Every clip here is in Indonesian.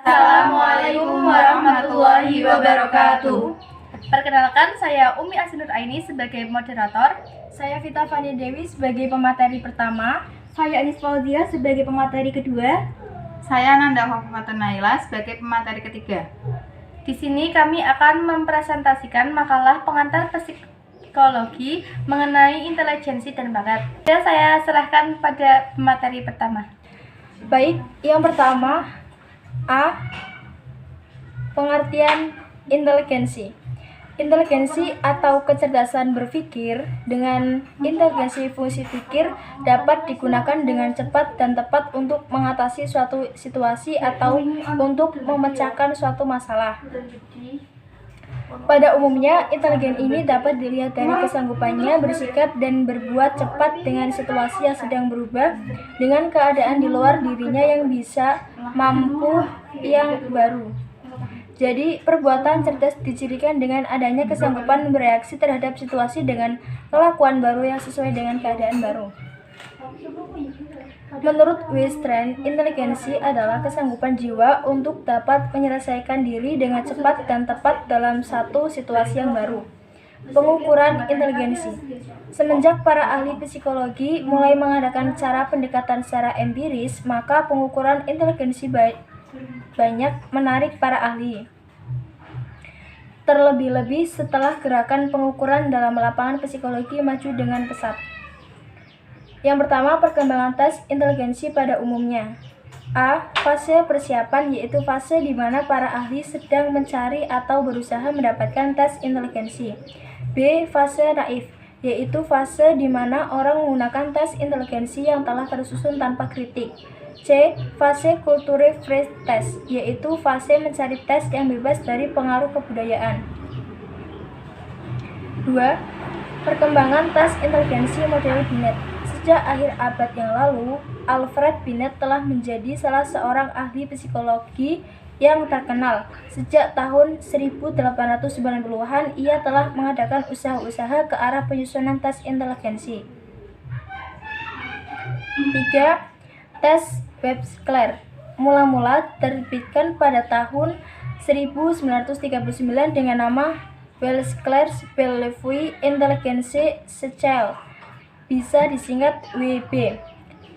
Assalamualaikum warahmatullahi wabarakatuh. Perkenalkan, saya Umi Asinur Aini sebagai moderator. Saya Vita Fani Dewi sebagai pemateri pertama. Saya Anis Fauzia sebagai pemateri kedua. Saya Nanda Fafatun Naila sebagai pemateri ketiga. Di sini kami akan mempresentasikan makalah pengantar psikologi mengenai intelijensi dan bakat. Saya serahkan pada pemateri pertama. Baik, yang pertama A. Pengertian inteligensi. Inteligensi atau kecerdasan berpikir dengan inteligensi fungsi pikir dapat digunakan dengan cepat dan tepat untuk mengatasi suatu situasi atau untuk memecahkan suatu masalah. Pada umumnya, inteligen ini dapat dilihat dari kesanggupannya bersikap dan berbuat cepat dengan situasi yang sedang berubah dengan keadaan di luar dirinya yang bisa mampu yang baru. Jadi, perbuatan cerdas dicirikan dengan adanya kesanggupan bereaksi terhadap situasi dengan kelakuan baru yang sesuai dengan keadaan baru. Menurut Westrand, inteligensi adalah kesanggupan jiwa untuk dapat menyelesaikan diri dengan cepat dan tepat dalam satu situasi yang baru. Pengukuran inteligensi. Semenjak para ahli psikologi mulai mengadakan cara pendekatan secara empiris, maka pengukuran inteligensi banyak menarik para ahli. Terlebih-lebih setelah gerakan pengukuran dalam lapangan psikologi maju dengan pesat. Yang pertama, perkembangan tes inteligensi pada umumnya. A. Fase persiapan, yaitu fase di mana para ahli sedang mencari atau berusaha mendapatkan tes inteligensi. B. Fase naif, yaitu fase di mana orang menggunakan tes inteligensi yang telah tersusun tanpa kritik. C. Fase culture free test, yaitu fase mencari tes yang bebas dari pengaruh kebudayaan. 2. Perkembangan tes inteligensi model Binet. Sejak akhir abad yang lalu, Alfred Binet telah menjadi salah seorang ahli psikologi yang terkenal. Sejak tahun 1890-an, ia telah mengadakan usaha-usaha ke arah penyusunan tes inteligensi. 3. Tes Webster mula-mula terbitkan pada tahun 1939 dengan nama Webster's Bellevue Intelligence Scale, bisa disingkat WB.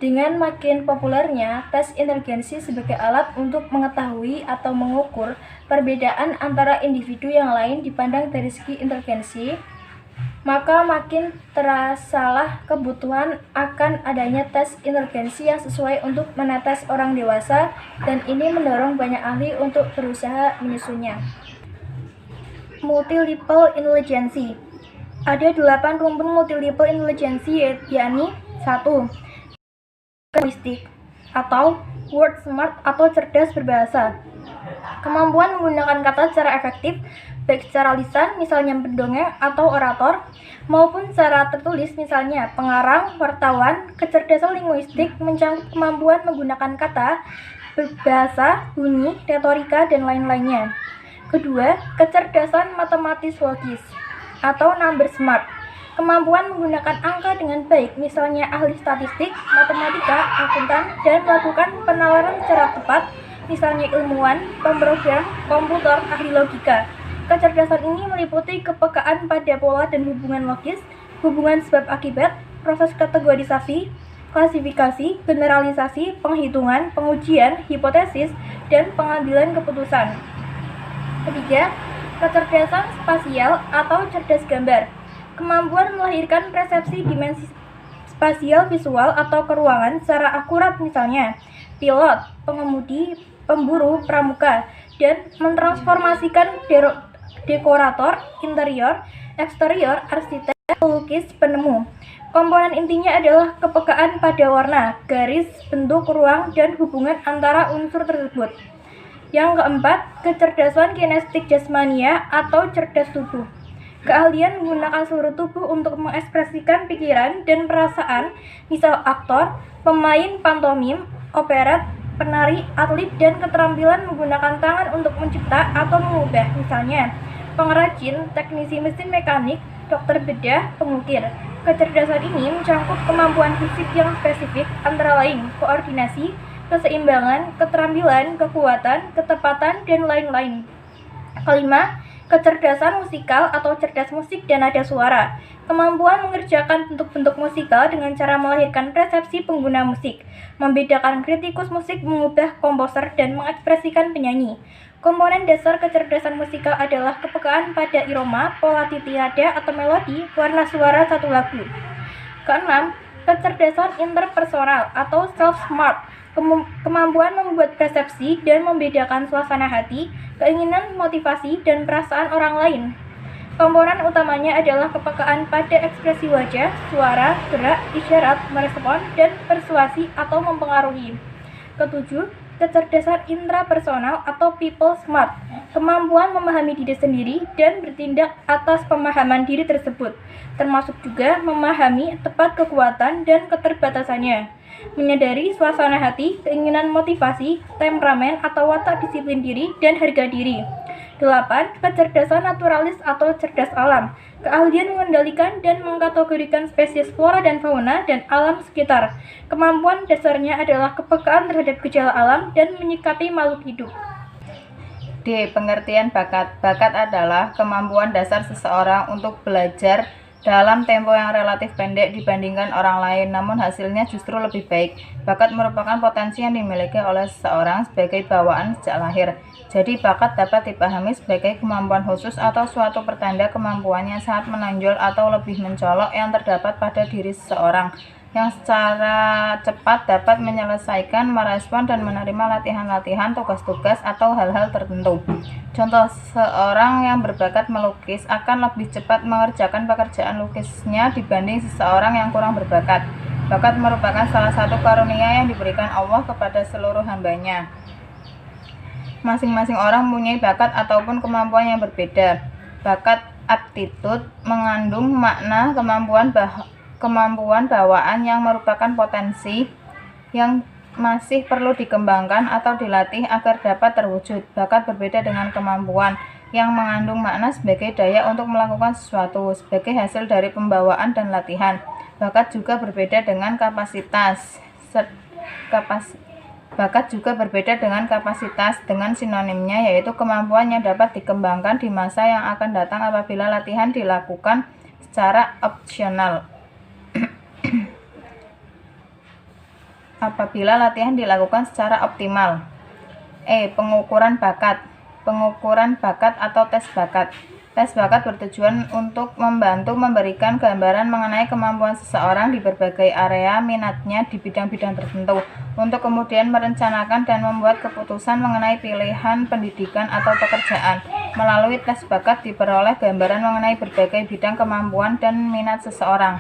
Dengan makin populernya tes inteligensi sebagai alat untuk mengetahui atau mengukur perbedaan antara individu yang lain dipandang dari segi inteligensi, maka makin terasalah kebutuhan akan adanya tes inteligensi yang sesuai untuk menetes orang dewasa, dan ini mendorong banyak ahli untuk berusaha menyusunnya. Multilevel intelligence. Ada 8 rumpun multilevel intelligence, yakni 1. Linguistik atau word smart atau cerdas berbahasa. Kemampuan menggunakan kata secara efektif, baik secara lisan, misalnya pendongeng atau orator, maupun secara tertulis, misalnya pengarang, wartawan. Kecerdasan linguistik mencakup kemampuan menggunakan kata, berbahasa, bunyi, retorika, dan lain-lainnya. Kedua, kecerdasan matematis logis atau number smart. Kemampuan menggunakan angka dengan baik, misalnya ahli statistik, matematika, akuntan, dan melakukan penawaran secara tepat, misalnya ilmuwan, pemrogram, komputer, ahli logika. Kecerdasan ini meliputi kepekaan pada pola dan hubungan logis, hubungan sebab akibat, proses kategorisasi, klasifikasi, generalisasi, penghitungan, pengujian, hipotesis, dan pengambilan keputusan. Ketiga, kecerdasan spasial atau cerdas gambar. Kemampuan melahirkan persepsi dimensi spasial visual atau keruangan secara akurat, misalnya pilot, pengemudi, pemburu, pramuka, dan mentransformasikan dekorator, interior, eksterior, arsitek, pelukis, penemu. Komponen intinya adalah kepekaan pada warna, garis, bentuk, ruang, dan hubungan antara unsur tersebut. Yang keempat, kecerdasan kinestik jasmania atau cerdas tubuh. Keahlian menggunakan seluruh tubuh untuk mengekspresikan pikiran dan perasaan, misal aktor, pemain pantomim, operet, penari, atlet, dan keterampilan menggunakan tangan untuk mencipta atau mengubah, misalnya pengrajin, teknisi mesin mekanik, dokter bedah, pengukir. Kecerdasan ini mencakup kemampuan fisik yang spesifik, antara lain koordinasi, keseimbangan, keterampilan, kekuatan, ketepatan, dan lain-lain. Kelima, kecerdasan musikal atau cerdas musik dan nada suara. Kemampuan mengerjakan bentuk-bentuk musikal dengan cara melahirkan persepsi pengguna musik, membedakan kritikus musik, mengubah komposer, dan mengekspresikan penyanyi. Komponen dasar kecerdasan musikal adalah kepekaan pada irama, pola titi nada atau melodi, warna suara satu lagu. Keenam, kecerdasan interpersonal atau self-smart. Kemampuan membuat persepsi dan membedakan suasana hati, keinginan, motivasi, dan perasaan orang lain. Komponen utamanya adalah kepekaan pada ekspresi wajah, suara, gerak, isyarat, merespon, dan persuasi atau mempengaruhi. Ketujuh, kecerdasan intrapersonal atau people smart. Kemampuan memahami diri sendiri dan bertindak atas pemahaman diri tersebut, termasuk juga memahami tepat kekuatan dan keterbatasannya, menyadari suasana hati, keinginan, motivasi, temperamen atau watak disiplin diri, dan harga diri. 8. Kecerdasan naturalis atau cerdas alam. Keahlian mengendalikan dan mengkategorikan spesies flora dan fauna dan alam sekitar. Kemampuan dasarnya adalah kepekaan terhadap gejala alam dan menyikapi makhluk hidup. D. Pengertian bakat. Bakat adalah kemampuan dasar seseorang untuk belajar dalam tempo yang relatif pendek dibandingkan orang lain, namun hasilnya justru lebih baik. Bakat merupakan potensi yang dimiliki oleh seseorang sebagai bawaan sejak lahir. Jadi, bakat dapat dipahami sebagai kemampuan khusus atau suatu pertanda kemampuan yang sangat menonjol atau lebih mencolok yang terdapat pada diri seseorang, yang secara cepat dapat menyelesaikan, merespon, dan menerima latihan-latihan, tugas-tugas, atau hal-hal tertentu. Contoh, seorang yang berbakat melukis akan lebih cepat mengerjakan pekerjaan lukisnya dibanding seseorang yang kurang berbakat. Bakat merupakan salah satu karunia yang diberikan Allah kepada seluruh hambanya. Masing-masing orang mempunyai bakat ataupun kemampuan yang berbeda. Bakat aptitude mengandung makna kemampuan bawaan yang merupakan potensi yang masih perlu dikembangkan atau dilatih agar dapat terwujud. Bakat berbeda dengan kemampuan yang mengandung makna sebagai daya untuk melakukan sesuatu sebagai hasil dari pembawaan dan latihan. Bakat juga berbeda dengan kapasitas. Bakat juga berbeda dengan kapasitas dengan sinonimnya, yaitu kemampuan yang dapat dikembangkan di masa yang akan datang apabila latihan dilakukan secara opsional. Apabila latihan dilakukan secara optimal. Pengukuran bakat. Pengukuran bakat atau tes bakat. Tes bakat bertujuan untuk membantu memberikan gambaran mengenai kemampuan seseorang di berbagai area minatnya di bidang-bidang tertentu, untuk kemudian merencanakan dan membuat keputusan mengenai pilihan pendidikan atau pekerjaan. Melalui tes bakat diperoleh gambaran mengenai berbagai bidang kemampuan dan minat seseorang.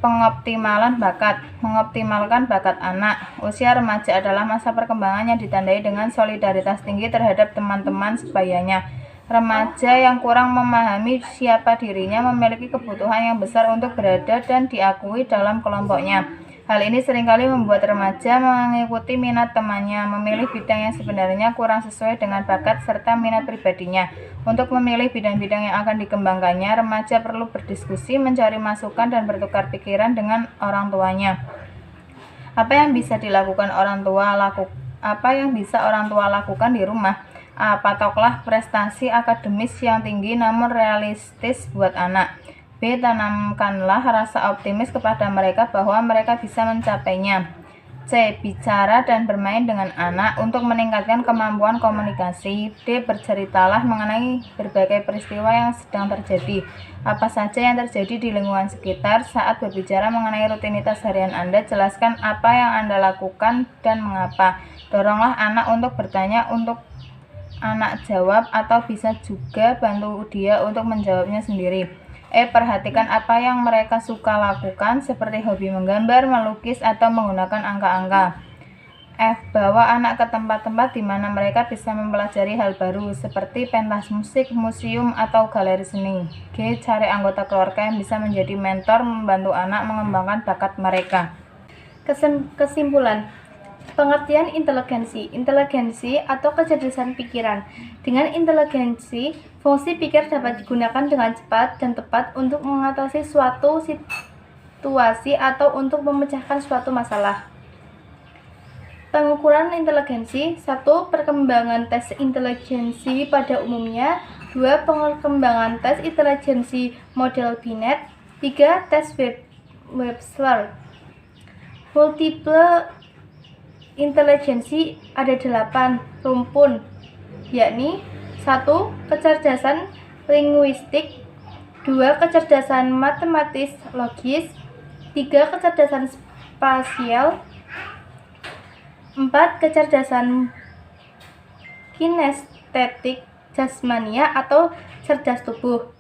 Pengoptimalan bakat. Mengoptimalkan bakat anak. Usia remaja adalah masa perkembangan yang ditandai dengan solidaritas tinggi terhadap teman-teman sebayanya. Remaja yang kurang memahami siapa dirinya memiliki kebutuhan yang besar untuk berada dan diakui dalam kelompoknya. Hal ini seringkali membuat remaja mengikuti minat temannya, memilih bidang yang sebenarnya kurang sesuai dengan bakat serta minat pribadinya. Untuk memilih bidang-bidang yang akan dikembangkannya, remaja perlu berdiskusi, mencari masukan, dan bertukar pikiran dengan orang tuanya. Apa yang bisa orang tua lakukan di rumah? Patoklah prestasi akademis yang tinggi namun realistis buat anak. B. Tanamkanlah rasa optimis kepada mereka bahwa mereka bisa mencapainya. C. Bicara dan bermain dengan anak untuk meningkatkan kemampuan komunikasi. D. Berceritalah mengenai berbagai peristiwa yang sedang terjadi. Apa saja yang terjadi di lingkungan sekitar. Saat berbicara mengenai rutinitas harian Anda, jelaskan apa yang Anda lakukan dan mengapa. Doronglah anak untuk bertanya untuk anak jawab, atau bisa juga bantu dia untuk menjawabnya sendiri. Perhatikan apa yang mereka suka lakukan, seperti hobi menggambar, melukis, atau menggunakan angka-angka. Bawa anak ke tempat-tempat di mana mereka bisa mempelajari hal baru, seperti pentas musik, museum, atau galeri seni. G. Cari anggota keluarga yang bisa menjadi mentor, membantu anak mengembangkan bakat mereka. Kesimpulan. Pengertian inteligensi. Inteligensi atau kecerdasan pikiran. Dengan inteligensi, fungsi pikir dapat digunakan dengan cepat dan tepat untuk mengatasi suatu situasi atau untuk memecahkan suatu masalah. Pengukuran inteligensi. 1. Perkembangan tes inteligensi pada umumnya. 2. Perkembangan tes inteligensi model Binet. 3. Tes Webster. Multiple inteligensi ada 8 rumpun, yakni 1. Kecerdasan linguistik, 2. Kecerdasan matematis logis, 3. Kecerdasan spasial, 4. Kecerdasan kinestetik jasmania atau cerdas tubuh,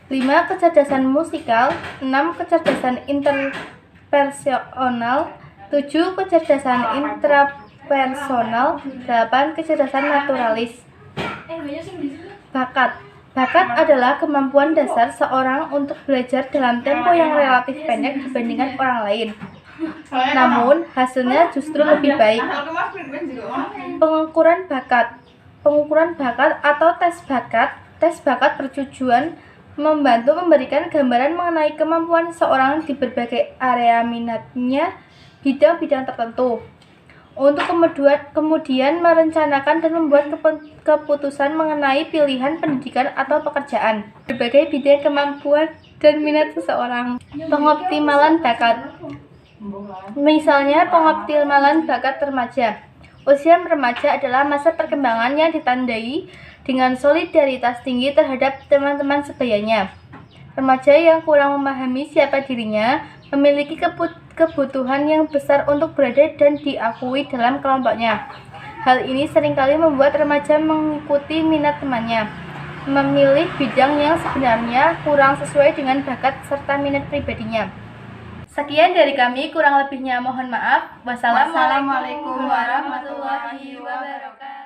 5. Kecerdasan musikal, 6. Kecerdasan interpersonal, 7. Kecerdasan intrapersonal, 8. Kecerdasan naturalis. Bakat. Bakat adalah kemampuan dasar seorang untuk belajar dalam tempo yang relatif pendek dibandingkan orang lain. Namun, hasilnya justru lebih baik. Pengukuran bakat. Pengukuran bakat atau tes bakat bertujuan membantu memberikan gambaran mengenai kemampuan seorang di berbagai area minatnya, bidang-bidang tertentu, untuk kemudian merencanakan dan membuat keputusan mengenai pilihan pendidikan atau pekerjaan, berbagai bidang kemampuan dan minat seseorang. Pengoptimalan bakat. Misalnya, pengoptimalan bakat remaja. Usia remaja adalah masa perkembangan yang ditandai dengan solidaritas tinggi terhadap teman-teman sebayanya. Remaja yang kurang memahami siapa dirinya memiliki kebutuhan yang besar untuk berada dan diakui dalam kelompoknya. Hal ini seringkali membuat remaja mengikuti minat temannya, memilih bidang yang sebenarnya kurang sesuai dengan bakat serta minat pribadinya. Sekian dari kami, kurang lebihnya mohon maaf. Wassalamualaikum warahmatullahi wabarakatuh.